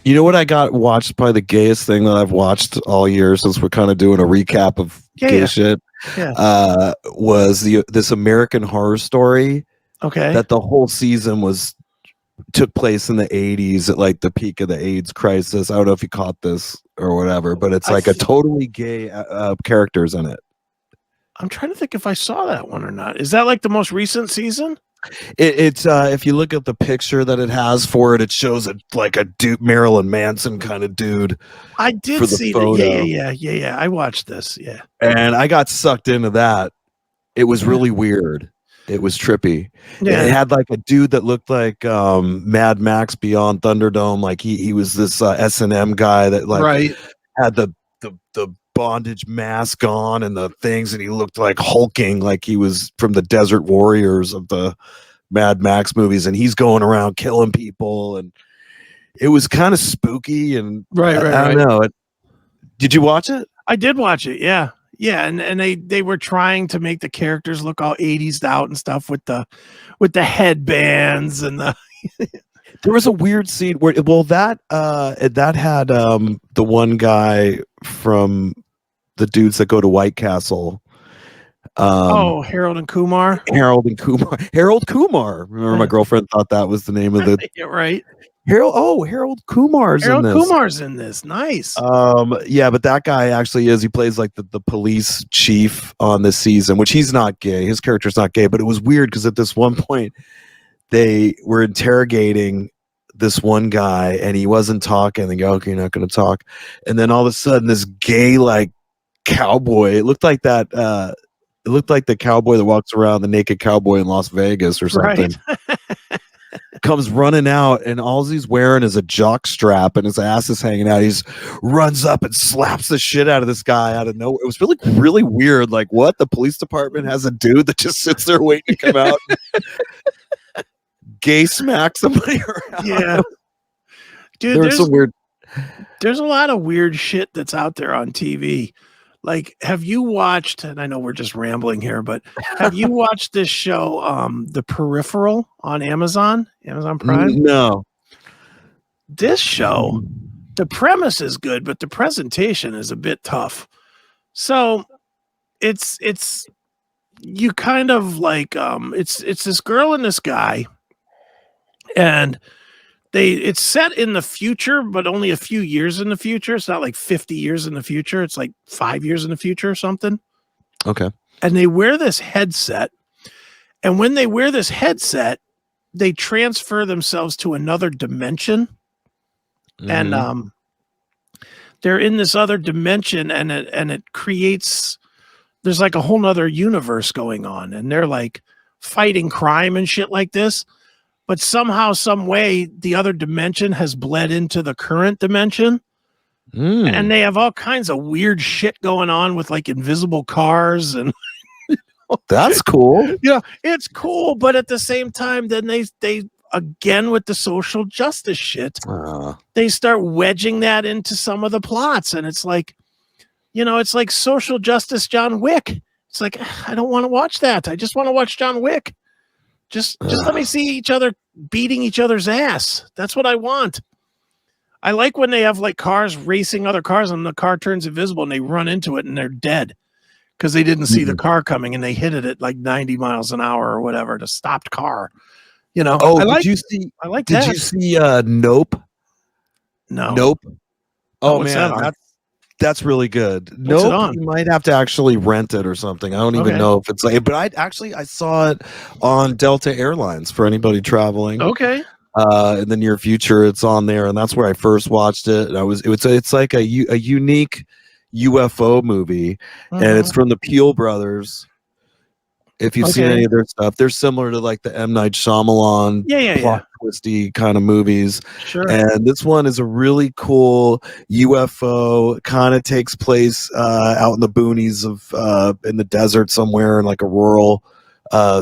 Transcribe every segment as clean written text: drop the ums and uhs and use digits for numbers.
You know what I got watched? Probably the gayest thing that I've watched all year, since we're kind of doing a recap of gay Yeah, shit. yeah. Was this American Horror Story Okay. that the whole season took place in the 80s at like the peak of the AIDS crisis. I don't know if you caught this or whatever, but it's I like a th- totally gay characters in it. I'm trying to think if I saw that one or not. Is that like the most recent season? It's if you look at the picture that it has for it, it shows like a dude, Marilyn Manson kind of dude I did for the see that. photo. Yeah. I watched this. Yeah. And I got sucked into that. It was Yeah. really weird. It was trippy. It Yeah. had like a dude that looked like Mad Max Beyond Thunderdome. Like he was this S&M guy that like Right. had the bondage mask on and the things, and he looked like hulking, like he was from the Desert Warriors of the Mad Max movies, and he's going around killing people, and it was kind of spooky. And Right. I don't know. Did you watch it? I did watch it. Yeah. Yeah, and they were trying to make the characters look all 80s out and stuff with the headbands and the There was a weird scene where, well, that had the one guy from the dudes that go to White Castle. Harold and Kumar. Harold Kumar. Remember, my girlfriend thought that was the name of the Yeah, right. Harold Kumar's in this. Kumar's in this. Nice. Yeah, but that guy actually he plays like the police chief on this season, which he's not gay. His character's not gay, but it was weird because at this one point they were interrogating this one guy and he wasn't talking. They go, okay, you're not going to talk. And then all of a sudden this gay like cowboy, it looked like that it looked like the cowboy that walks around, the naked cowboy in Las Vegas or something. Right. Comes running out, and all he's wearing is a jock strap and his ass is hanging out. He's runs up and slaps the shit out of this guy out of nowhere. It was really, really weird. Like, what? The police department has a dude that just sits there waiting to come out and gay smack somebody around. Yeah. Dude, there's a lot of weird shit that's out there on TV. Like, have you watched, and I know we're just rambling here, but have you watched this show, The Peripheral on Amazon Prime? No. This show, the premise is good, but the presentation is a bit tough. So it's you kind of like, it's this girl and this guy, and it's set in the future, but only a few years in the future. It's not like 50 years in the future. It's like 5 years in the future or something. Okay. And they wear this headset. And when they wear this headset, they transfer themselves to another dimension. Mm-hmm. And they're in this other dimension, and it creates, there's like a whole nother universe going on. And they're like fighting crime and shit like this. But somehow, some way, the other dimension has bled into the current dimension. And they have all kinds of weird shit going on with like invisible cars. And that's cool. Yeah, it's cool. But at the same time, then they again, with the social justice shit, they start wedging that into some of the plots. And it's like, it's like social justice John Wick. It's like, I don't want to watch that. I just want to watch John Wick. Just let me see each other beating each other's ass. That's what I want. I like when they have like cars racing other cars and the car turns invisible and they run into it and they're dead because they didn't see the car coming and they hit it at like 90 miles an hour or whatever, the stopped car. Did you see? I like that. Did you see Nope? No. Nope. Oh what's man, that's really good. Nope, you might have to actually rent it or something. I don't even know if it's like, but I saw it on Delta Airlines for anybody traveling. Okay. In the near future, it's on there, and that's where I first watched it. And it's like a unique UFO movie, and it's from the Peele brothers. If you've seen any of their stuff, they're similar to like the M. Night Shyamalan plot twisty kind of movies. Sure. And this one is a really cool UFO. Kind of takes place out in the boonies of in the desert somewhere in like a rural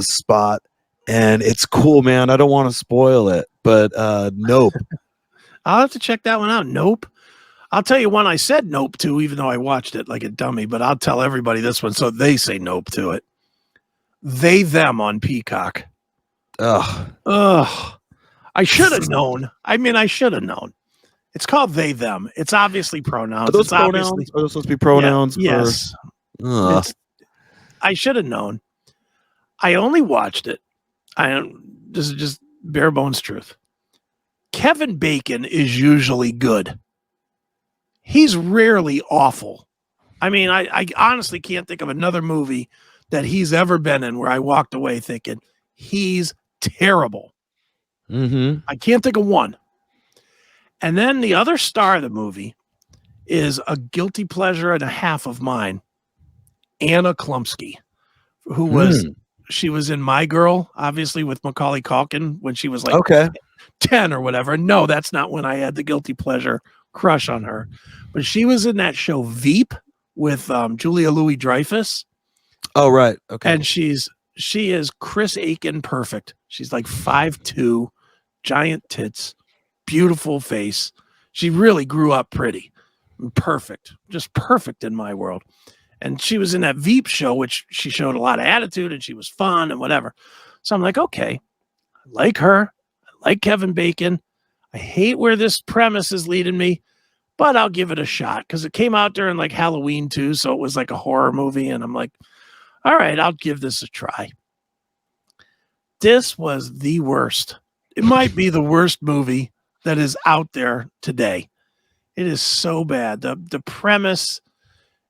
spot. And it's cool, man. I don't want to spoil it, but Nope. I'll have to check that one out. Nope. I'll tell you one I said nope to, even though I watched it like a dummy, but I'll tell everybody this one so they say nope to it. They, Them on Peacock. Ugh. I should have known. I mean, I should have known. It's called they them. It's obviously pronouns. Are those it's pronouns? Obviously, Are those supposed to be pronouns? Yeah, yes. I should have known. I only watched it. This is just bare bones truth. Kevin Bacon is usually good. He's rarely awful. I mean, I honestly can't think of another movie that he's ever been in where I walked away thinking he's terrible. I can't think of one. And then the other star of the movie is a guilty pleasure and a half of mine, Anna Klumsky, who was she was in My Girl, obviously with Macaulay Culkin when she was like 10 or whatever. No, that's not when I had the guilty pleasure crush on her. But she was in that show Veep with Julia Louis-Dreyfus. Oh, right. Okay. And she is Chris Aiken perfect. She's like 5'2", giant tits, beautiful face. She really grew up pretty. Perfect. Just perfect in my world. And she was in that Veep show, which she showed a lot of attitude and she was fun and whatever. So I'm like, okay, I like her. I like Kevin Bacon. I hate where this premise is leading me, but I'll give it a shot because it came out during like Halloween too. So it was like a horror movie. And I'm like, all right, I'll give this a try. This was the worst. It might be the worst movie that is out there today. It is so bad. The premise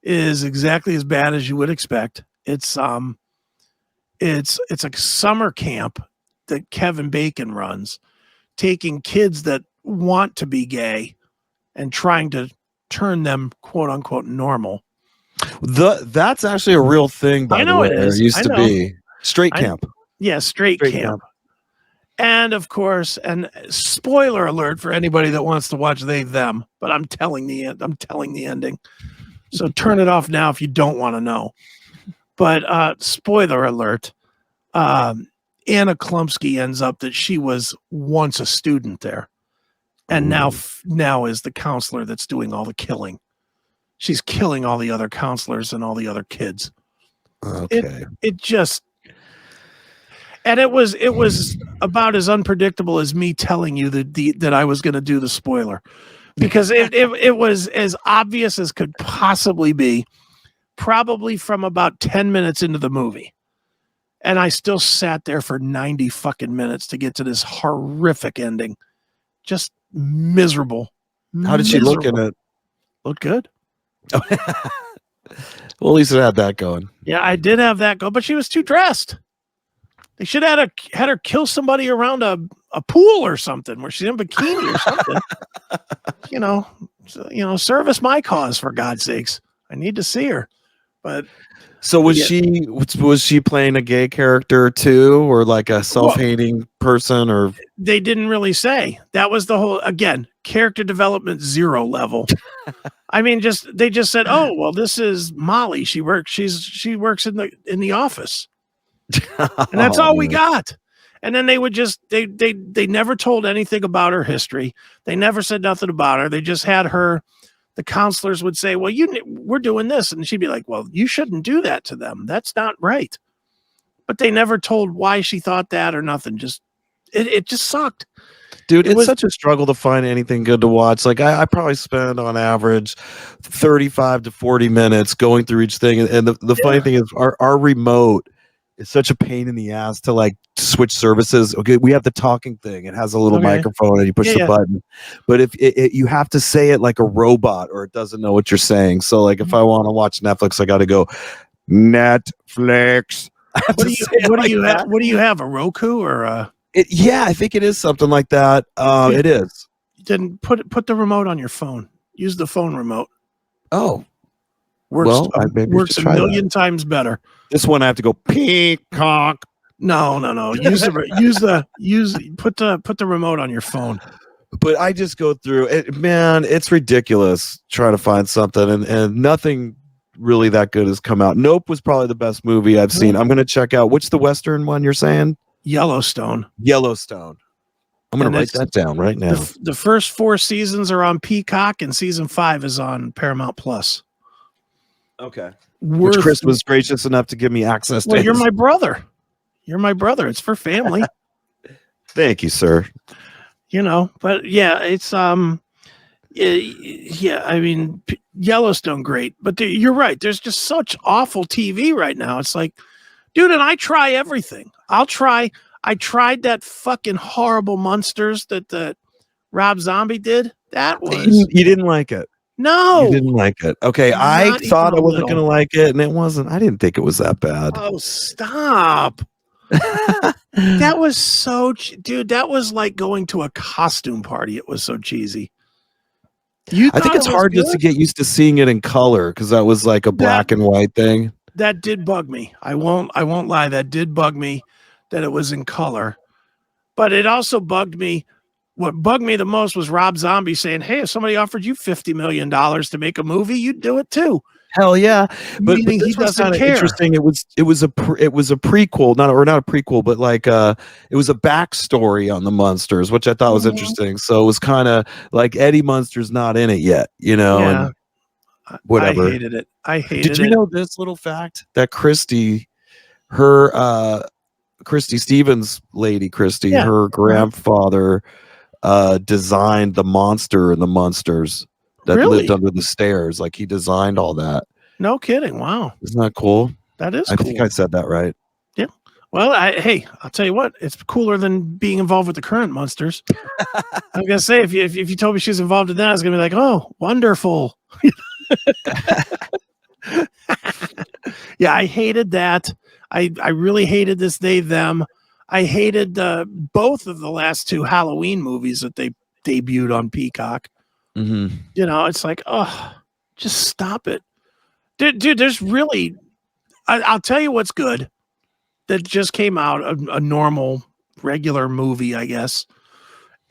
is exactly as bad as you would expect. It's a summer camp that Kevin Bacon runs, taking kids that want to be gay and trying to turn them quote unquote normal. That's actually a real thing, by the way. It used to be straight camp. Straight camp. And of course, and spoiler alert for anybody that wants to watch They Them, but I'm telling the ending. So turn it off now if you don't want to know. But spoiler alert, Anna Klumsky ends up that she was once a student there. And now is the counselor that's doing all the killing. She's killing all the other counselors and all the other kids. Okay. It just, and it was about as unpredictable as me telling you that I was going to do the spoiler, because it was as obvious as could possibly be, probably from about 10 minutes into the movie. And I still sat there for 90 fucking minutes to get to this horrific ending. Just miserable. How did she look in it? Looked good. Well, at least it had that going. Yeah, I did have that go, but she was too dressed. They should have had her kill somebody around a pool or something where she's in a bikini or something. Service my cause, for God's sakes. I need to see her. But so was she playing a gay character too, or like a self-hating person, or they didn't really say. That was the whole, again, character development 0 level. I mean, they just said, "Oh, well, this is Molly. She works in the office." And that's all we got. And then they would just they never told anything about her history. They never said nothing about her. They just had her. The counselors would say, "Well, we're doing this," and she'd be like, "Well, you shouldn't do that to them. That's not right." But they never told why she thought that or nothing. Just it just sucked. Dude, it's such a struggle to find anything good to watch. Like I probably spend on average 35 to 40 minutes going through each thing. And the funny thing is our remote is such a pain in the ass to like switch services. Okay, we have the talking thing. It has a little microphone and you push the button. But if you have to say it like a robot or it doesn't know what you're saying. So like if I want to watch Netflix, I got to go Netflix. What do you have? A Roku or a? Yeah, I think it is something like that. It is. Then put the remote on your phone. Use the phone remote. Oh, works a million times better. This one I have to go peacock. No. Put the remote on your phone. But I just go through it, man. It's ridiculous trying to find something, and nothing really that good has come out. Nope was probably the best movie I've seen. I'm gonna check out. Which the Western one you're saying? Yellowstone. I'm going to write that down right now. The first 4 seasons are on Peacock, and season 5 is on Paramount Plus. Okay. Which Chris was gracious enough to give me access to. Well, you're my brother. It's for family. Thank you, sir. But yeah, it's Yeah, I mean, Yellowstone, great, but you're right. There's just such awful TV right now. It's like, dude, and I try everything. I tried that fucking horrible Munsters that Rob Zombie did. That was You didn't like it. no. You didn't like it. Okay, I thought I wasn't going to like it, and it wasn't. I didn't think it was that bad. Oh, stop. That was so, dude, that was like going to a costume party. It was so cheesy. I think it's hard just to get used to seeing it in color because that was like a black and white thing. That did bug me. I won't lie. That did bug me that it was in color. But it also bugged me. What bugged me the most was Rob Zombie saying, "Hey, if somebody offered you $50 million to make a movie, you'd do it too." Hell yeah. But he doesn't care. Interesting. It was a prequel, not a prequel, but like it was a backstory on the Munsters, which I thought was interesting. So it was kind of like Eddie Munster's not in it yet, you know. Yeah. And whatever. I hated it. Did you know this little fact that Christy Stevens lady, her grandfather designed the monster in the Munsters that lived under the stairs. Like he designed all that. No kidding. Wow. Isn't that cool? That is cool. I think I said that right. Yeah. Well, hey, I'll tell you what, it's cooler than being involved with the current Munsters. I'm gonna say if you told me she's involved in that, I was gonna be like, oh, wonderful. Yeah, I hated that. I really hated this they them. I hated both of the last two Halloween movies that they debuted on Peacock. You know, it's like, oh, just stop it, dude. There's really, I'll tell you what's good that just came out, a normal regular movie, I guess,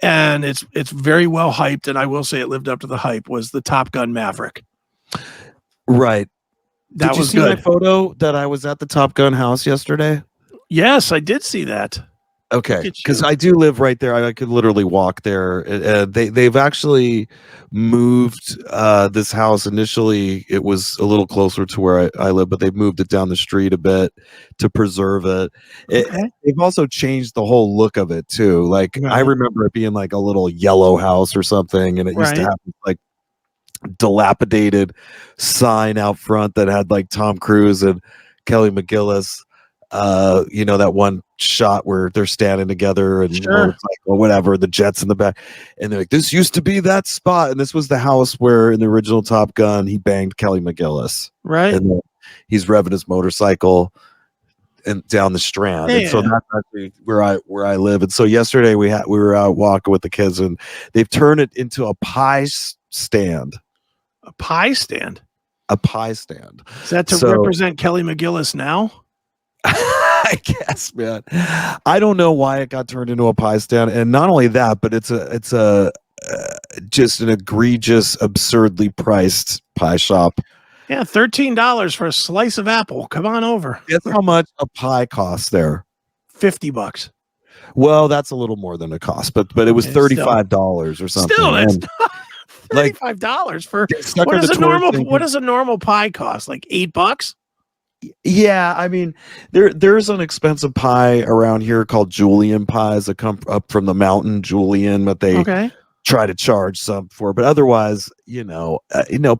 and it's very well hyped, and I will say it lived up to the hype. Was the Top Gun Maverick? Right. That was good. Did you see my photo that I was at the Top Gun house yesterday? Yes, I did see that. Okay, because I do live right there. I could literally walk there. They've actually moved this house. Initially, it was a little closer to where I live, but they've moved it down the street a bit to preserve it. They've also changed the whole look of it too. Like I remember it being like a little yellow house or something, and it used to have like dilapidated sign out front that had like Tom Cruise and Kelly McGillis. You know, that one shot where they're standing together and or whatever, the jets in the back, and they're like, this used to be that spot, and this was the house where in the original Top Gun he banged Kelly McGillis, right? And he's revving his motorcycle and down the Strand. And so that's actually where I live. And so yesterday we were out walking with the kids, and they've turned it into a pie stand. A pie stand. Is that to represent Kelly McGillis now? I guess, man. I don't know why it got turned into a pie stand, and not only that, but it's a just an egregious, absurdly priced pie shop. Yeah, $13 for a slice of apple. Come on over. Guess how much a pie costs there? $50. Well, that's a little more than it costs, but it was $35 or something. Still, it's $35 for what does a normal pie cost? Like $8? Yeah, I mean, there's an expensive pie around here called Julian pies that come up from the mountain, Julian, but they try to charge some for. But otherwise,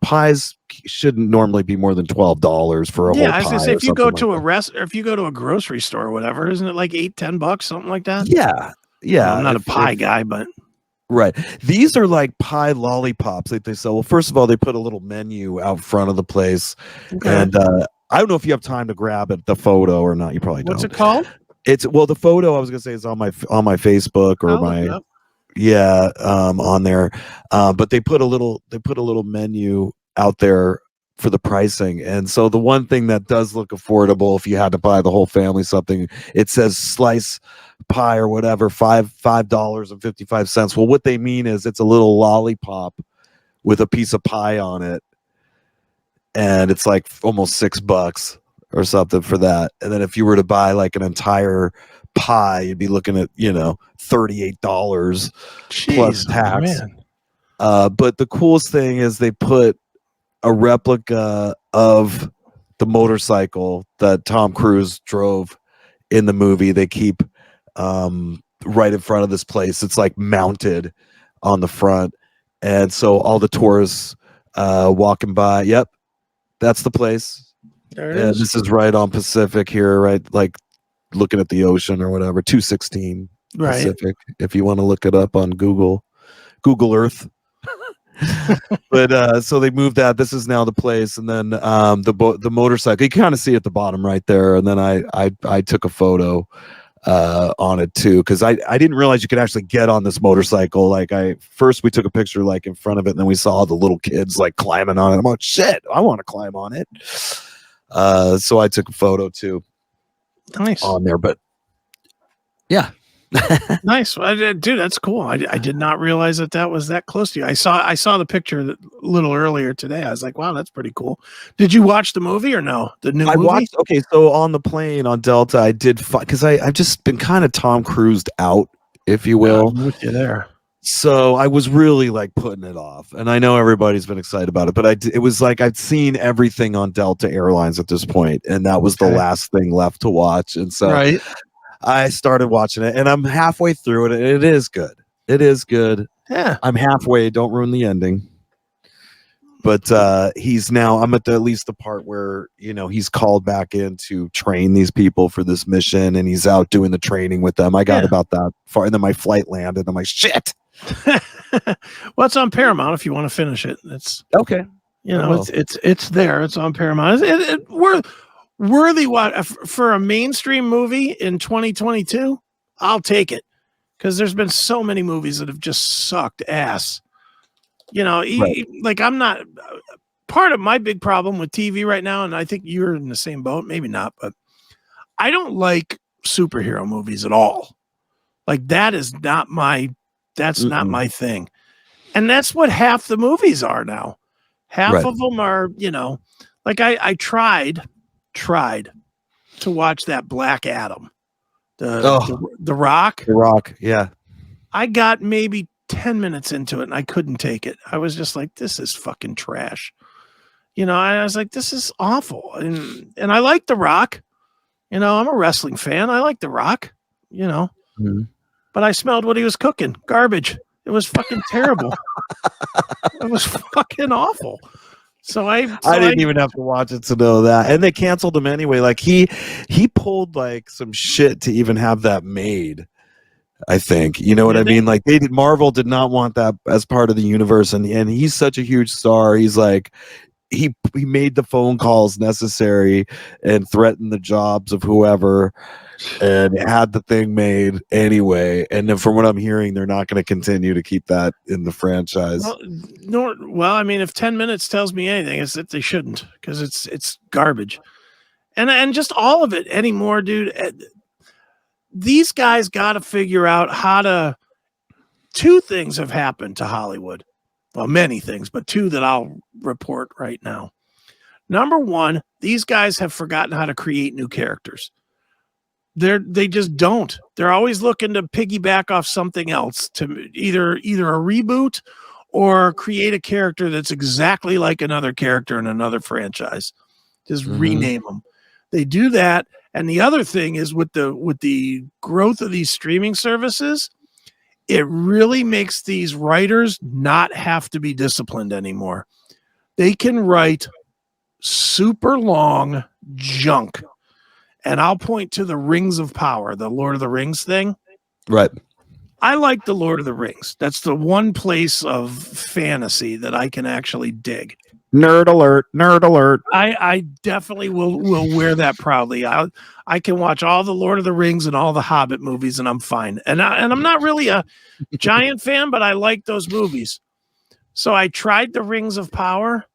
pies shouldn't normally be more than $12 for a whole pie. Yeah, I was gonna say if you go to if you go to a grocery store or whatever, isn't it like $8-10, something like that? Yeah, yeah. I'm not a pie guy, but. Right. These are like pie lollipops that they sell. Well, first of all, they put a little menu out front of the place, and I don't know if you have time to grab it, the photo or not. You probably don't. What's it called? The photo I was gonna say is on my Facebook or on there. But they put a little menu out there for the pricing, and so the one thing that does look affordable, if you had to buy the whole family something, it says slice pie or whatever, $5.55. Well, what they mean is it's a little lollipop with a piece of pie on it, and it's like almost $6 or something for that. And then if you were to buy like an entire pie, you'd be looking at $38 plus tax. But the coolest thing is they put a replica of the motorcycle that Tom Cruise drove in the movie. They keep right in front of this place. It's like mounted on the front, And so all the tourists walking by, yep, that's the place. There it is. This is right on Pacific here, right? Like looking at the ocean or whatever. 216 Pacific. If you want to look it up on Google Earth. But so they moved that. This is now the place, and then the motorcycle. You can kind of see at the bottom right there. And then I took a photo on it too, because I didn't realize you could actually get on this motorcycle. Like first we took a picture like in front of it, and then we saw the little kids like climbing on it. I'm like, shit, I want to climb on it. So I took a photo too. Nice on there, but yeah. Nice. Dude, that's cool. I did not realize that was that close to you. I saw the picture a little earlier today. I was like, wow, that's pretty cool. Did you watch the movie or no? The new movie? Watched. Okay, so on the plane on Delta, I did because I've just been kind of Tom Cruised out, if you will. I'm with you there. So I was really like putting it off, and I know everybody's been excited about it, but it was like I'd seen everything on Delta Airlines at this point, and that was the last thing left to watch. And so I started watching it, and I'm halfway through it, and it is good. It is good. Yeah, I'm halfway. Don't ruin the ending. But I'm at at least the part where he's called back in to train these people for this mission, and he's out doing the training with them. I got about that far, and then my flight landed. I'm like, shit. Well, it's on Paramount if you want to finish it. It's okay. It's there. It's on Paramount. Worthy for a mainstream movie in 2022. I'll take it, because there's been so many movies that have just sucked ass. Like I'm not part of my big problem with TV right now, and I think you're in the same boat. Maybe not, but I don't like superhero movies at all. Like that is not my. That's not my thing. And that's what half the movies are now. Half of them are, like I tried to watch that Black Adam, the Rock. The Rock, yeah. I got maybe 10 minutes into it and I couldn't take it. I was just like, this is fucking trash. I was like, this is awful. And I like The Rock. I'm a wrestling fan. I like The Rock, But I smelled what he was cooking. Garbage. It was fucking terrible. It was fucking awful. So I didn't even have to watch it to know that. And they canceled him anyway. Like he pulled like some shit to even have that made. I think. You know what I mean? Like Marvel did not want that as part of the universe, and he's such a huge star. He's like he made the phone calls necessary and threatened the jobs of whoever, and had the thing made anyway. And then from what I'm hearing, they're not going to continue to keep that in the franchise. Well, I mean, if 10 minutes tells me anything, it's that they shouldn't, because it's garbage. And just all of it anymore, dude. These guys got to figure out how to. Two things have happened to Hollywood. Well, many things, but two that I'll report right now. Number one, these guys have forgotten how to create new characters. They just don't. They're always looking to piggyback off something else, to either a reboot or create a character that's exactly like another character in another franchise. Just rename them. They do that. And the other thing is with the growth of these streaming services, it really makes these writers not have to be disciplined anymore. They can write super long junk. And I'll point to the Rings of Power, the Lord of the Rings thing. Right. I like the Lord of the Rings. That's the one place of fantasy that I can actually dig. Nerd alert, nerd alert. I definitely will wear that proudly. I can watch all the Lord of the Rings and all the Hobbit movies, and I'm fine. And I'm not really a giant fan, but I like those movies. So I tried the Rings of Power.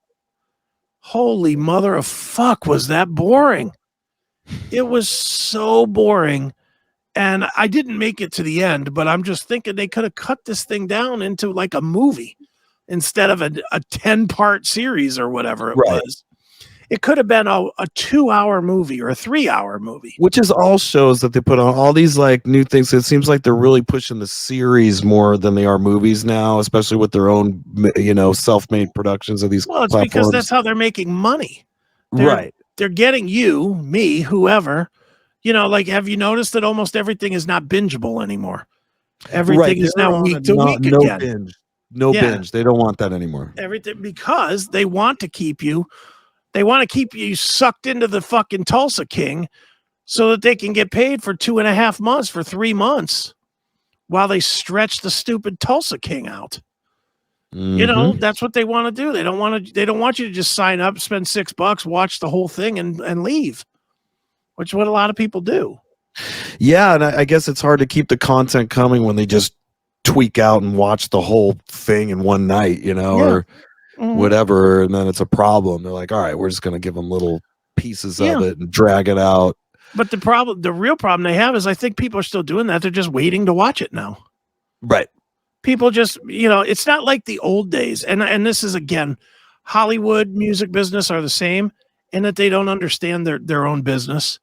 Holy mother of fuck, was that boring. It was so boring. And I didn't make it to the end, but I'm just thinking they could have cut this thing down into like a movie instead of a 10-part series or whatever it was. It could have been a 2-hour movie or a 3-hour movie. Which is all shows that they put on all these like new things. It seems like they're really pushing the series more than they are movies now, especially with their own, self-made productions of these platforms. Because that's how they're making money. Right. They're getting you, me, whoever. Like, have you noticed that almost everything is not bingeable anymore? Everything is now week to week again. Binge. No binge. They don't want that anymore. Everything, because they want to keep you. They want to keep you sucked into the fucking Tulsa King so that they can get paid for 2.5 months, for 3 months, while they stretch the stupid Tulsa King out. You know, that's what they want to do. They don't want you to just sign up, spend $6, watch the whole thing and leave, which is what a lot of people do. Yeah, and I guess it's hard to keep the content coming when they just tweak out and watch the whole thing in one night, you know, or whatever, and then it's a problem. They're like, all right, we're just going to give them little pieces of it and drag it out. But the real problem they have is I think people are still doing that. They're just waiting to watch it now. Right. People just, you know, it's not like the old days. And this is, again, Hollywood, music business are the same in that they don't understand their own business.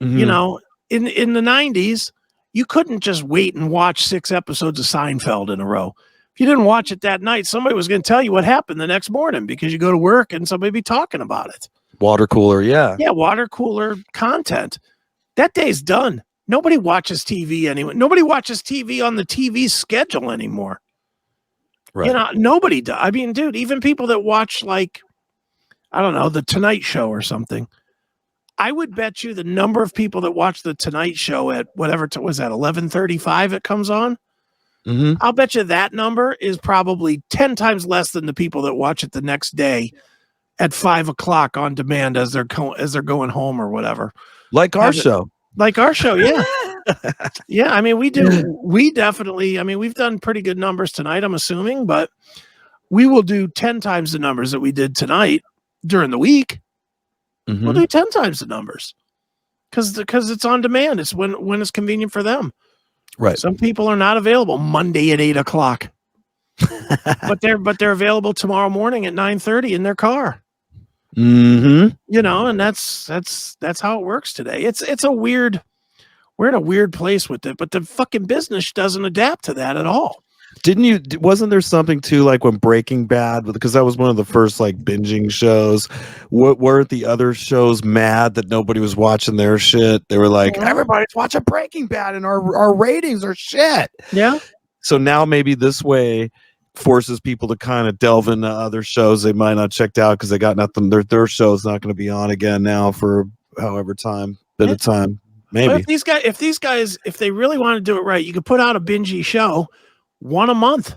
You know, in the 90s, you couldn't just wait and watch 6 episodes of Seinfeld in a row. If you didn't watch it that night, somebody was going to tell you what happened the next morning because you go to work and somebody be talking about it. Water cooler, yeah. Yeah, water cooler content. That day's done. Nobody watches TV anymore. Nobody watches TV on the TV schedule anymore. Right. You know, nobody does. I mean, dude, even people that watch, like, I don't know, The Tonight Show or something. I would bet you the number of people that watch The Tonight Show at whatever was that, 11:35 it comes on. I'll bet you that number is probably 10 times less than the people that watch it the next day at 5 o'clock on demand as they're going home or whatever. Like our show. Like our show, yeah. Yeah, I mean, we definitely, I mean, we've done pretty good numbers tonight, I'm assuming, but we will do 10 times the numbers that we did tonight during the week. We'll do 10 times the numbers because it's on demand. It's when it's convenient for them. Right. Some people are not available Monday at 8 o'clock, but they're available tomorrow morning at 9:30 in their car. You know, and that's how it works today. It's a weird, we're in a weird place with it, but the fucking business doesn't adapt to that at all. Wasn't there something too, like when Breaking Bad, because that was one of the first like binging shows, weren't the other shows mad that nobody was watching their shit? They were like, everybody's watching Breaking Bad and our ratings are shit. Yeah. So now maybe this way forces people to kind of delve into other shows they might not checked out because they got nothing. Their show's not going to be on again now for however bit of time. Maybe. But if these guys, if they really want to do it right, you could put out a bingy show, one a month.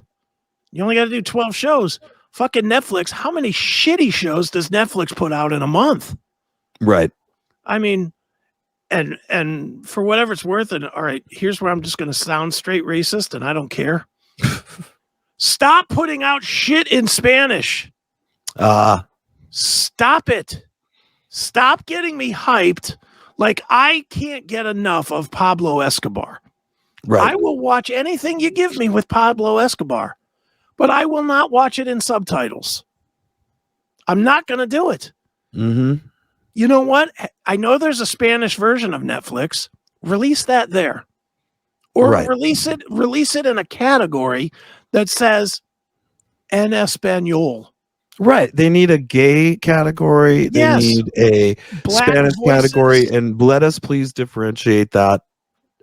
You only got to do 12 shows. Fucking Netflix. How many shitty shows does Netflix put out in a month? Right. I mean, and for whatever it's worth, and all right, here's where I'm just going to sound straight racist, and I don't care. Stop putting out shit in Spanish. Stop it. Stop getting me hyped. Like, I can't get enough of Pablo Escobar. Right. I will watch anything you give me with Pablo Escobar, but I will not watch it in subtitles. I'm not going to do it. You know what? I know there's a Spanish version of Netflix. Release that there. Or release it in a category that says en español. Right. They need a gay category. They need a Black Spanish category. And let us please differentiate that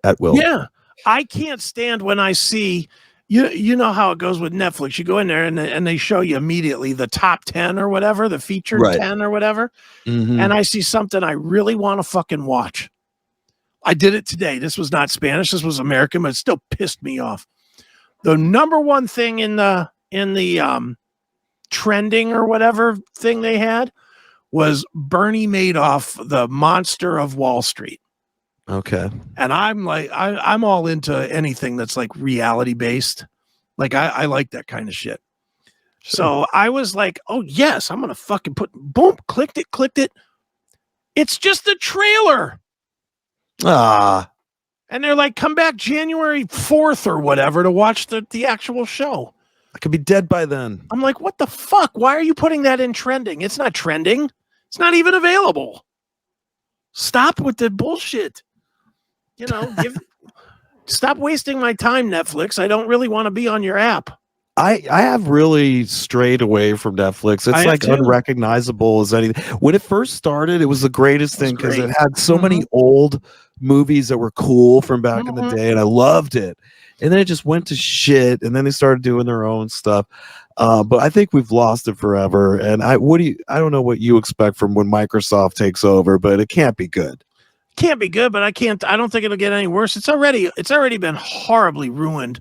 at will. Yeah. I can't stand when I see, you know how it goes with Netflix. You go in there and they show you immediately the top 10 or whatever, the featured 10 or whatever. And I see something I really want to fucking watch. I did it today. This was not Spanish. This was American, but it still pissed me off. The number one thing in the trending or whatever thing they had was Bernie Madoff, the monster of Wall Street. Okay. And I'm like, I'm all into anything that's like reality based. Like I like that kind of shit. Sure. So I was like, oh yes, I'm gonna fucking boom, clicked it. It's just a trailer. And they're like, come back January 4th or whatever to watch the actual show. I could be dead by then. I'm like, what the fuck? Why are you putting that in trending? It's not trending. It's not even available. Stop with the bullshit. You know, stop wasting my time, Netflix. I don't really want to be on your app. I have really strayed away from Netflix. It's like unrecognizable as anything. When it first started, it was the greatest thing because it had so many old movies that were cool from back in the day, and I loved it. and then it just went to shit, and then they started doing their own stuff. But I think we've lost it forever. And I don't know what you expect from when Microsoft takes over, but it can't be good. Can't be good, but I don't think it'll get any worse. It's already been horribly ruined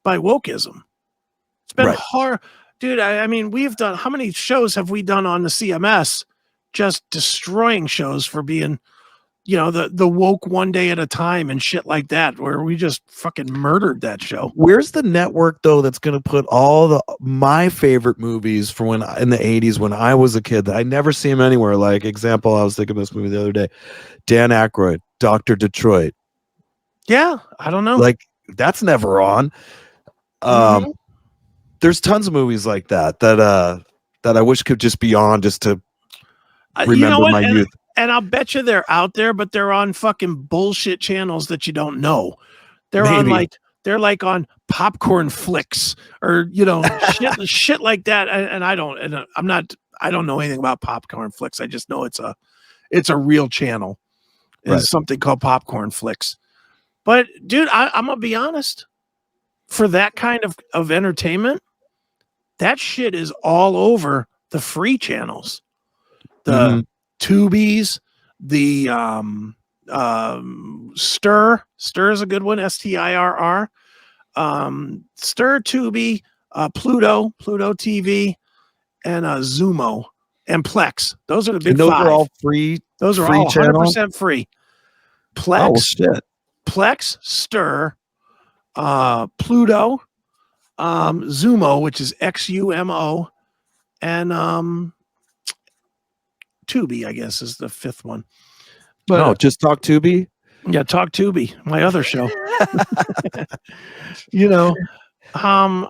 by wokeism. It's been hard, dude. I mean, we've done, how many shows have we done on the CMS just destroying shows for being, you know, the woke one day at a time and shit like that, where we just fucking murdered that show. Where's the network though that's going to put all my favorite movies from when in the 80s when I was a kid that I never see them anywhere? Like example, I was thinking of this movie the other day, Dan Aykroyd, Dr. Detroit. Yeah, I don't know. Like that's never on. There's tons of movies like that I wish could just be on just to remember my youth. And I'll bet you they're out there, but they're on fucking bullshit channels that you don't know. They're like on Popcorn Flicks or, you know, shit like that. And I don't know anything about Popcorn Flicks. I just know it's a real channel. It's something called Popcorn Flicks. But dude, I'm gonna be honest. For that kind of entertainment, that shit is all over the free channels. The Tubies, the Stir is a good one, STIRR. Stir, Tubi, Pluto TV, and Zumo and Plex. Those are the big those five. Are all free. Those are free all 100% free. Plex, oh, shit. Plex, Stir, Pluto, Zumo, which is XUMO, and Tubi, I guess, is the fifth one. But no, just Talk Tubi. Yeah, Talk Tubi, my other show. You know,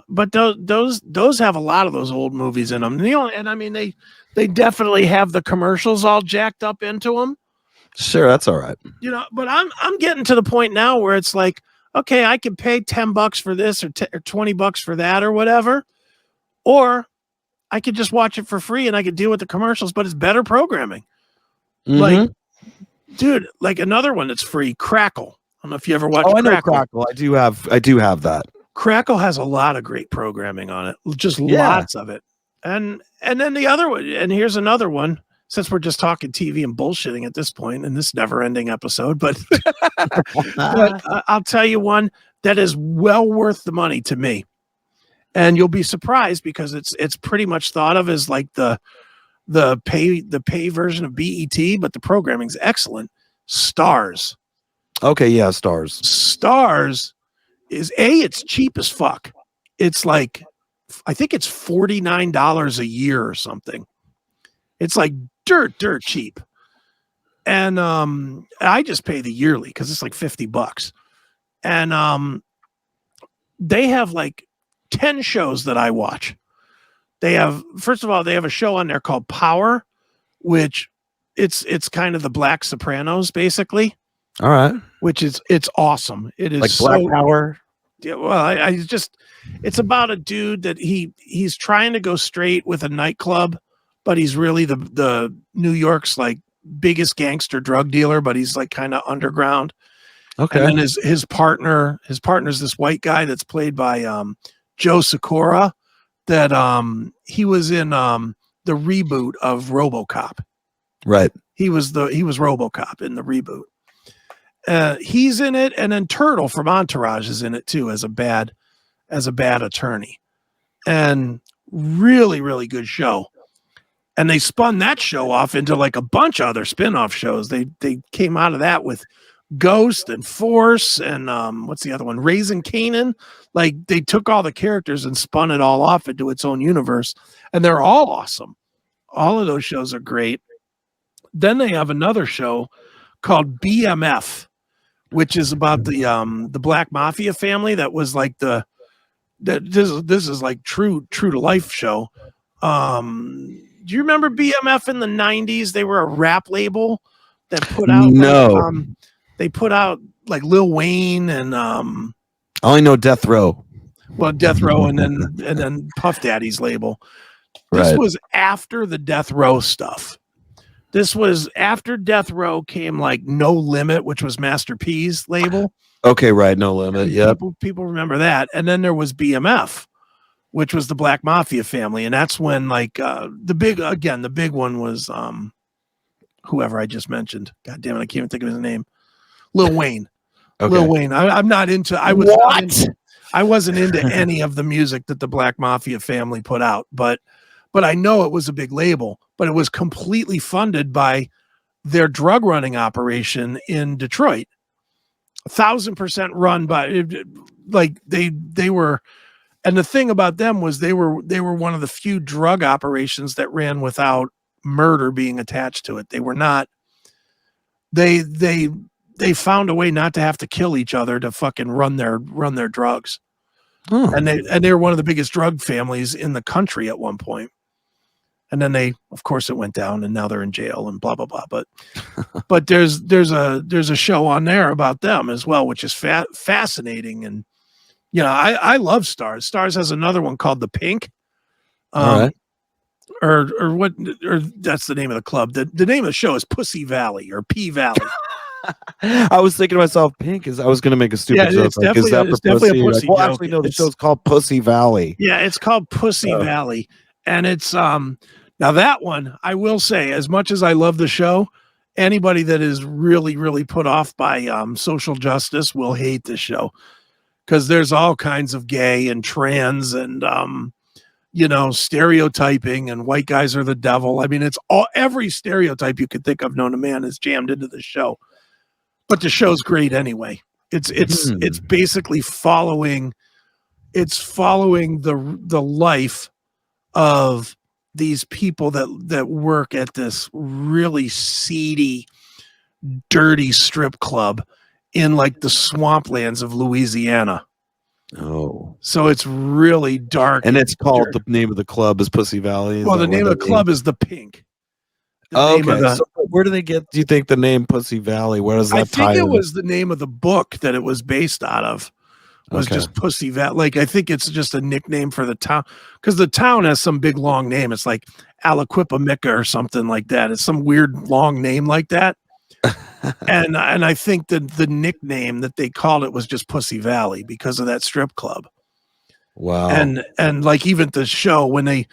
but those have a lot of those old movies in them. You know, and I mean they definitely have the commercials all jacked up into them. Sure, that's all right. You know, but I'm getting to the point now where it's like, okay, I can pay $10 for this or $20 for that or whatever, or I could just watch it for free and I could deal with the commercials, but it's better programming. Like, dude, like another one that's free, Crackle. I don't know if you ever watched Crackle. I know Crackle. I do have that. Crackle has a lot of great programming on it, just lots of it. And then the other one, and here's another one, since we're just talking TV and bullshitting at this point in this never-ending episode, but, but I'll tell you one that is well worth the money to me. And you'll be surprised because it's pretty much thought of as like the pay version of BET, but the programming's excellent. Stars. Okay, yeah, Stars. Stars is it's cheap as fuck. It's like, I think it's $49 a year or something. It's like dirt cheap. And I just pay the yearly because it's like $50. And they have like 10 shows that I watch. They have, first of all, they have a show on there called Power, which it's kind of the Black Sopranos, basically. All right. Which it's awesome. It is like Black Power. Yeah, well, it's about a dude that he's trying to go straight with a nightclub, but he's really the New York's like biggest gangster drug dealer, but he's like kind of underground. Okay. And then his partner's this white guy that's played by Joe Sikora, that he was in the reboot of RoboCop. Right. He was RoboCop in the reboot. He's in it, and then Turtle from Entourage is in it too as a bad attorney. And really, really good show. And they spun that show off into like a bunch of other spin-off shows. They came out of that with Ghost and Force and what's the other one? Raising Kanan. Like they took all the characters and spun it all off into its own universe, and they're all awesome. All of those shows are great. Then they have another show called BMF, which is about the Black Mafia family that was like this is like true to life show. Do you remember BMF in the 90s? They were a rap label that put out they put out like Lil Wayne and I only know Death Row. Well, Death Row and then Puff Daddy's label. This was after the Death Row stuff. This was after Death Row came like No Limit, which was Master P's label. Okay, right. No Limit. Yeah. People remember that. And then there was BMF, which was the Black Mafia family, and that's when like the big one was whoever I just mentioned. God damn it, I can't even think of his name. Lil Wayne. Okay. Lil Wayne. I'm not into. I wasn't into any of the music that the Black Mafia family put out, but I know it was a big label. But it was completely funded by their drug running operation in Detroit. 1,000% run by, like they were. And the thing about them was they were one of the few drug operations that ran without murder being attached to it. They were not. They found a way not to have to kill each other to fucking run their drugs. And they were one of the biggest drug families in the country at one point. And then of course it went down, and now they're in jail and blah blah blah. But there's a show on there about them as well, which is fascinating. And you know, I love Stars. Stars has another one called The Pink. Or that's the name of the club. The name of the show is Pussy Valley or P Valley. I was thinking to myself, Pink I was going to make a stupid joke. It's definitely a pussy joke. Well, actually, no, the show's called Pussy Valley. Yeah, it's called Pussy Valley. And it's now that one, I will say, as much as I love the show, anybody that is really, really put off by social justice will hate this show, because there's all kinds of gay and trans and you know, stereotyping, and white guys are the devil. I mean, it's every stereotype you could think of known to man is jammed into the show. But the show's great anyway. It's basically following the life of these people that work at this really seedy, dirty strip club in like the swamplands of Louisiana. Oh, so it's really dark, and it's called, the name of the club is Pussy Valley. Well, the name of the club is The Pink. Okay, so where do they get? Do you think the name Pussy Valley? Where does that tie? I think it was the name of the book that it was based out of. Was just Pussy Valley. Like, I think it's just a nickname for the town, because the town has some big long name. It's like Aliquipamica or something like that. It's some weird long name like that. and I think that the nickname that they called it was just Pussy Valley because of that strip club. Wow. And like even the show, when they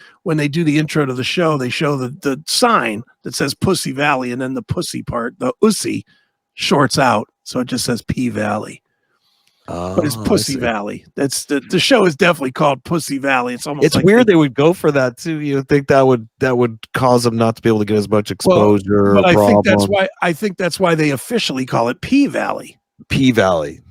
do the intro to the show, they show the sign that says Pussy Valley, and then the pussy part, the ussy, shorts out, so it just says P Valley. But it's Pussy Valley. That's the show is definitely called Pussy Valley. It's almost like weird they would go for that too. You would think that would cause them not to be able to get as much exposure. But I think that's why they officially call it P Valley. P Valley.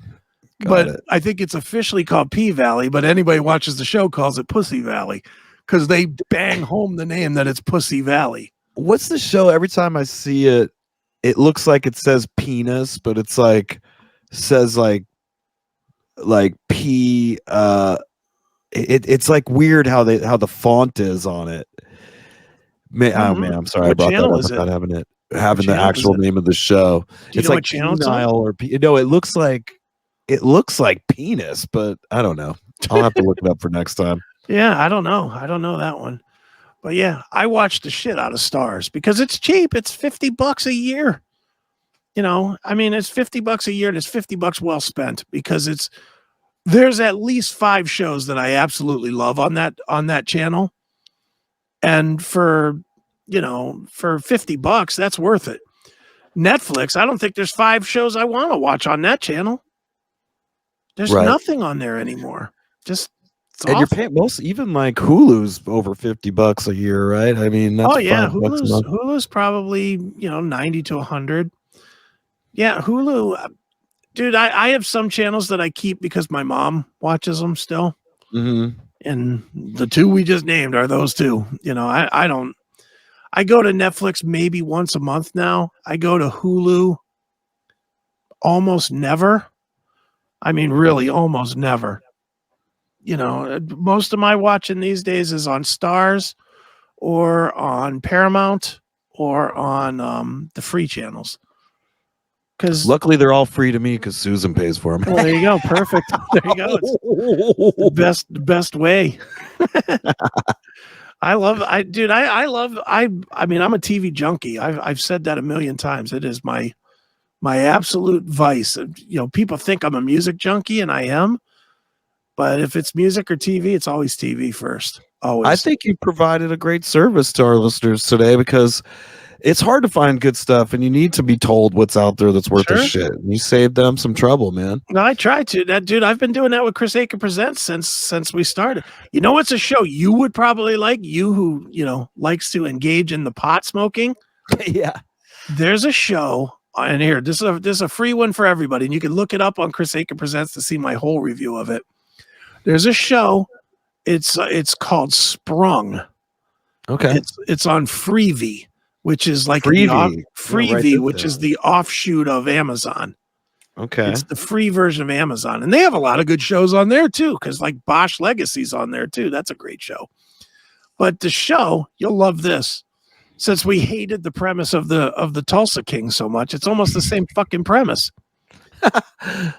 I think it's officially called P Valley, but anybody who watches the show calls it Pussy Valley because they bang home the name that it's Pussy Valley. What's the show? Every time I see it, it looks like it says penis, but it's like says like P. It's like weird how the font is on it. Oh man, I'm sorry. I brought that up about having the actual name of the show. It's like penile or no. It looks like penis, but I don't know. I'll have to look it up for next time. Yeah, I don't know that one. But yeah, I watched the shit out of Stars because it's cheap. It's $50 a year. You know, I mean, it's $50 a year, and it's $50 well spent, because there's at least 5 shows that I absolutely love on that channel. And for $50, that's worth it. Netflix, I don't think there's 5 shows I want to watch on that channel. There's nothing on there anymore. Just and awful. You're paying even like Hulu's over $50 a year, right? I mean, that's Hulu's probably 90 to 100. Yeah, Hulu, dude. I have some channels that I keep because my mom watches them still, and the 2 we just named are those 2. I don't. I go to Netflix maybe once a month now. I go to Hulu almost never. I mean, really, almost never. Most of my watching these days is on Stars or on Paramount or on the free channels. Because luckily they're all free to me because Susan pays for them. Well, there you go. Perfect. There you go. It's the best way. I mean, I'm a TV junkie. I've said that a million times. It is my My absolute vice. People think I'm a music junkie, and I am. But if it's music or TV, it's always TV first. Always. I think you provided a great service to our listeners today, because it's hard to find good stuff, and you need to be told what's out there that's worth a shit. And you saved them some trouble, man. No, I try to. Dude, I've been doing that with Chris Akin Presents since we started. You know what's a show you would probably like? You who, likes to engage in the pot smoking. Yeah. There's a show, and here, this is a free one for everybody, and you can look it up on Chris Akin Presents to see my whole review of it. There's a show. It's called Sprung. Okay. It's on Freevee, which is like Freevee, which is the offshoot of Amazon. Okay. It's the free version of Amazon. And they have a lot of good shows on there too, because like Bosch Legacy's on there too. That's a great show. But the show, you'll love this. Since we hated the premise of the Tulsa King so much, it's almost the same fucking premise.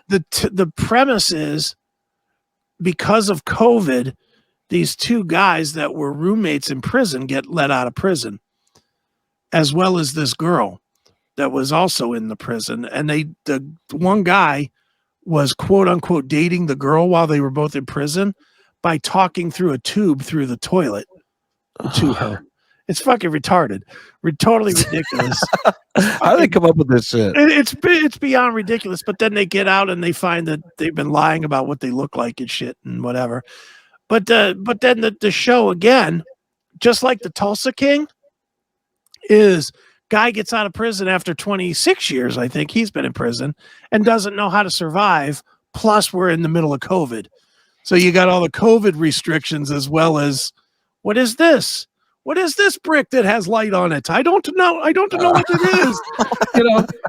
The premise is, because of COVID, these two guys that were roommates in prison get let out of prison, as well as this girl that was also in the prison. And the one guy was quote unquote dating the girl while they were both in prison by talking through a tube through the toilet to her. It's fucking retarded. Totally ridiculous. How do they come up with this shit? It's beyond ridiculous. But then they get out and they find that they've been lying about what they look like and shit and whatever. But then the show, again, just like the Tulsa King, is guy gets out of prison after 26 years, I think he's been in prison, and doesn't know how to survive. Plus, we're in the middle of COVID. So you got all the COVID restrictions, as well as, what is this? What is this brick that has light on it? I don't know what it is.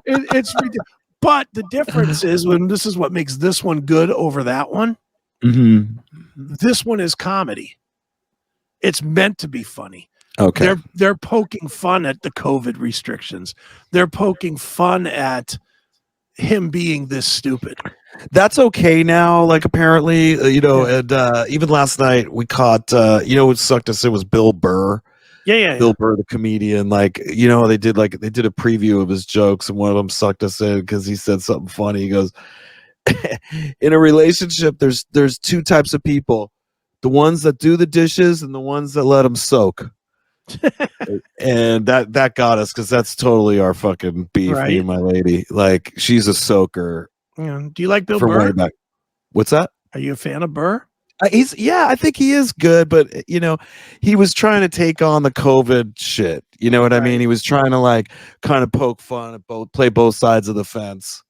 It's ridiculous. But the difference is, when this is what makes this one good over that one. Mm-hmm. This one is comedy. It's meant to be funny. Okay. They're poking fun at the COVID restrictions. They're poking fun at him being this stupid. That's okay now. Like, apparently, and even last night we caught, what sucked us, it was Bill Burr. Yeah. Bill Burr, the comedian. Like, they did a preview of his jokes, and one of them sucked us in because he said something funny. He goes, in a relationship, there's two types of people: the ones that do the dishes and the ones that let them soak. And that got us, because that's totally our fucking beef, right? Me and my lady. Like, she's a soaker. Do you like Bill Burr? What's that? Are you a fan of Burr? I think he is good, but he was trying to take on the COVID shit. You know what I mean? He was trying to kind of poke fun at play both sides of the fence.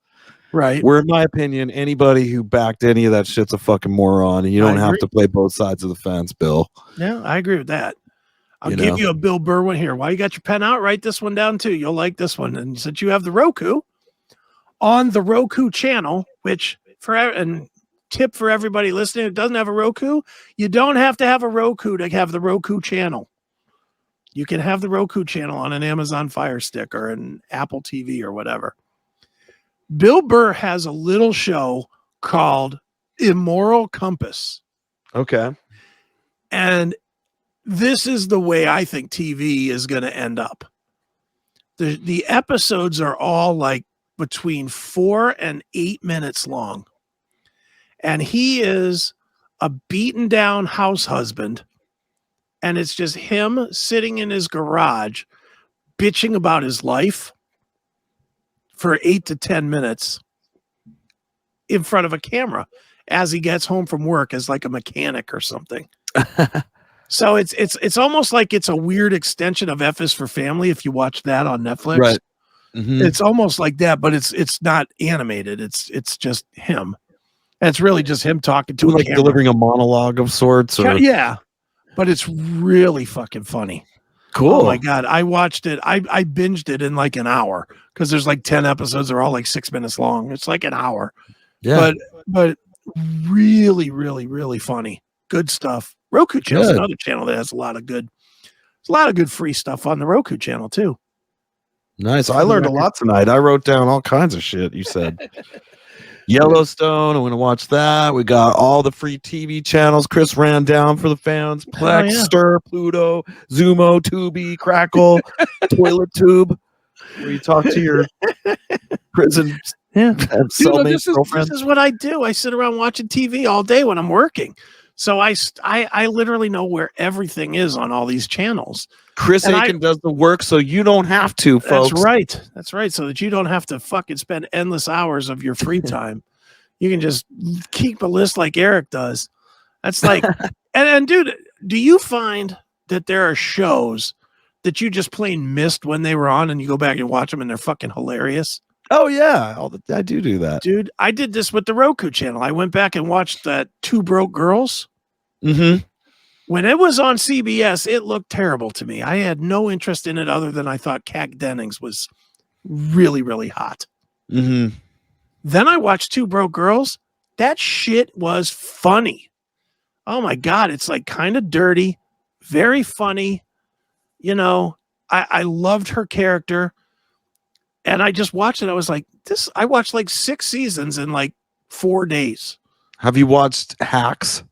Right. Where, in my opinion, anybody who backed any of that shit's a fucking moron, and you don't have to play both sides of the fence, Bill. Yeah, I agree with that. I'll give you a Bill Burr one here. While you got your pen out, write this one down too. You'll like this one. And since you have the Roku, on the Roku channel, which tip for everybody listening who doesn't have a Roku, you don't have to have a Roku to have the Roku channel. You can have the Roku channel on an Amazon Fire Stick or an Apple TV or whatever. Bill Burr has a little show called Immoral Compass. Okay. And this is the way I think TV is going to end up. The episodes are all like between 4 and 8 minutes long. And he is a beaten down house husband. And it's just him sitting in his garage bitching about his life for 8 to 10 minutes in front of a camera as he gets home from work as like a mechanic or something. So it's almost like it's a weird extension of F is for Family if you watch that on Netflix. Right. Mm-hmm. It's almost like that, but it's not animated. It's just him. And it's really just him talking to a camera. Delivering a monologue of sorts. Or... Yeah. But it's really fucking funny. Cool. Oh my God. I watched it. I binged it in like an hour because there's like 10 episodes. They're all like 6 minutes long. It's like an hour. Yeah. But really, really, really funny. Good stuff. Roku channel is another channel that has a lot of good free stuff on the Roku channel too. Nice. I learned a lot tonight. I wrote down all kinds of shit you said. Yellowstone, I'm going to watch that. We got all the free TV channels Chris ran down for the fans. Plex, Stir, Pluto, Zumo, Tubi, Crackle, Toilet Tube. where you talk to your prison Yeah. cellmate girlfriend. This is what I do. I sit around watching TV all day when I'm working. So I literally know where everything is on all these channels. Chris Aiken does the work so you don't have to, folks. That's right. That's right. So that you don't have to fucking spend endless hours of your free time. You can just keep a list like Erik does. That's like, and dude, do you find that there are shows that you just plain missed when they were on and you go back and watch them and they're fucking hilarious? Oh yeah, I do that, dude. I did this with the Roku channel. I went back and watched that Two Broke Girls. Mm-hmm. When it was on CBS, it looked terrible to me. I had no interest in it other than I thought Kat Dennings was really, really hot. Mm-hmm. Then I watched Two Broke Girls. That shit was funny. Oh my God. It's like kind of dirty, very funny. You know, I loved her character. And I just watched it. I was like, I watched like 6 seasons in like 4 days. Have you watched Hacks?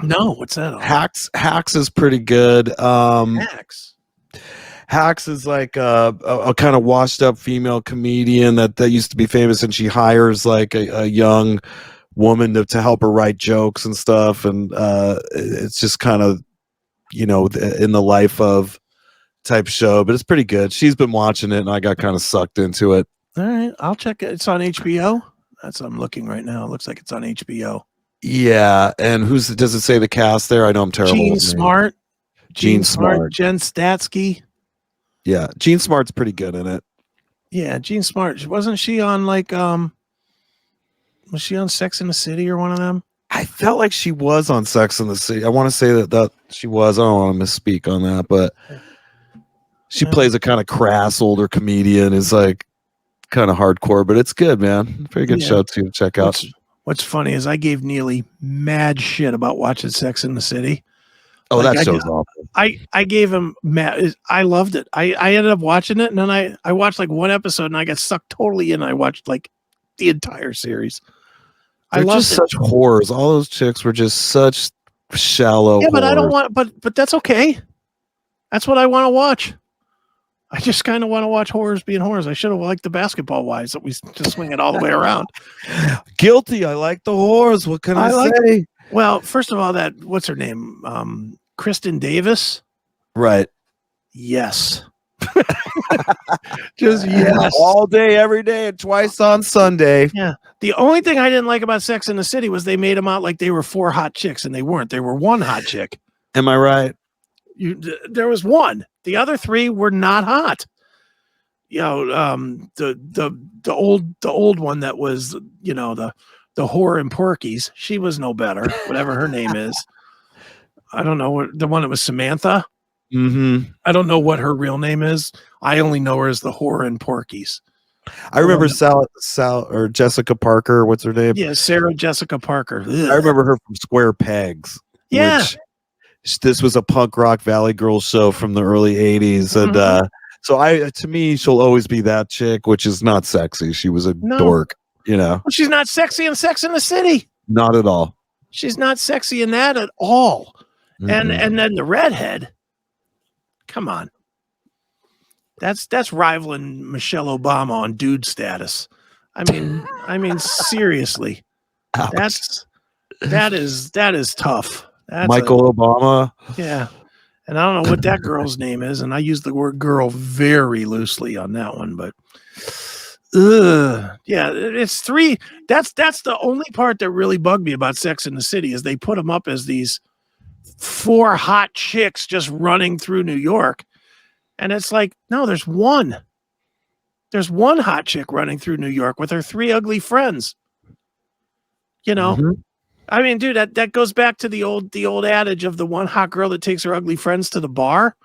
No, what's that on? Hacks is pretty good. Hacks is like a kind of washed up female comedian that used to be famous, and she hires like a young woman to help her write jokes and stuff. And it's just kind of, you know, in the life of type show, but it's pretty good. She's been watching it and I got kind of sucked into it. All right, I'll check it. It's on HBO. That's what I'm looking right now. It looks like it's on HBO. Yeah, and does it say the cast there? I know I'm terrible. Gene Smart. Jen Statsky. Yeah, Gene Smart's pretty good in it. Yeah, Gene Smart. Wasn't she on like was she on Sex and the City or one of them? I felt like she was on Sex and the City. I want to say that she was. I don't want to misspeak on that, but she plays a kind of crass older comedian, is like kind of hardcore, but it's good, man. Very good show to check out. What's funny is I gave Neely mad shit about watching Sex in the City. Oh, like, that show's awful. I gave him mad. I loved it. I ended up watching it, and then I watched like one episode, and I got sucked totally in. I watched like the entire series. They're just such whores. All those chicks were just such shallow. Yeah, but I don't want. But that's okay. That's what I want to watch. I just kind of want to watch whores being whores. I should have liked the Basketball Wives that we just swing it all the way around. Guilty. I like the whores. What can I say? Well, first of all, what's her name? Kristen Davis. Right. Yes. Just yes. All day, every day, and twice on Sunday. Yeah. The only thing I didn't like about Sex in the City was they made them out like they were 4 hot chicks, and they weren't. They were 1 hot chick. Am I right? There was 1. The other 3 were not hot. You know, the old one that was, you know, the whore in Porky's. She was no better. Whatever her name is. I don't know, the one that was Samantha. Mm-hmm. I don't know what her real name is. I only know her as the whore in Porky's. I remember Sal or Jessica Parker. What's her name? Yeah, Sarah Jessica Parker. Ugh. I remember her from Square Pegs. Yeah. This was a punk rock Valley Girl show from the early 80s. And so to me, she'll always be that chick, which is not sexy. She was a dork, you know. Well, she's not sexy in Sex in the City. Not at all. She's not sexy in that at all. Mm-hmm. And then the redhead. Come on. That's rivaling Michelle Obama on dude status. I mean seriously. Ouch. That is tough. That's Michael Obama. Yeah. And I don't know what that girl's name is, and I use the word girl very loosely on that one, but yeah, it's 3. That's the only part that really bugged me about Sex in the City is they put them up as these 4 hot chicks just running through New York. And it's like, no, there's 1. There's 1 hot chick running through New York with her 3 ugly friends. You know? Mm-hmm. I mean, dude, that goes back to the old adage of the 1 hot girl that takes her ugly friends to the bar.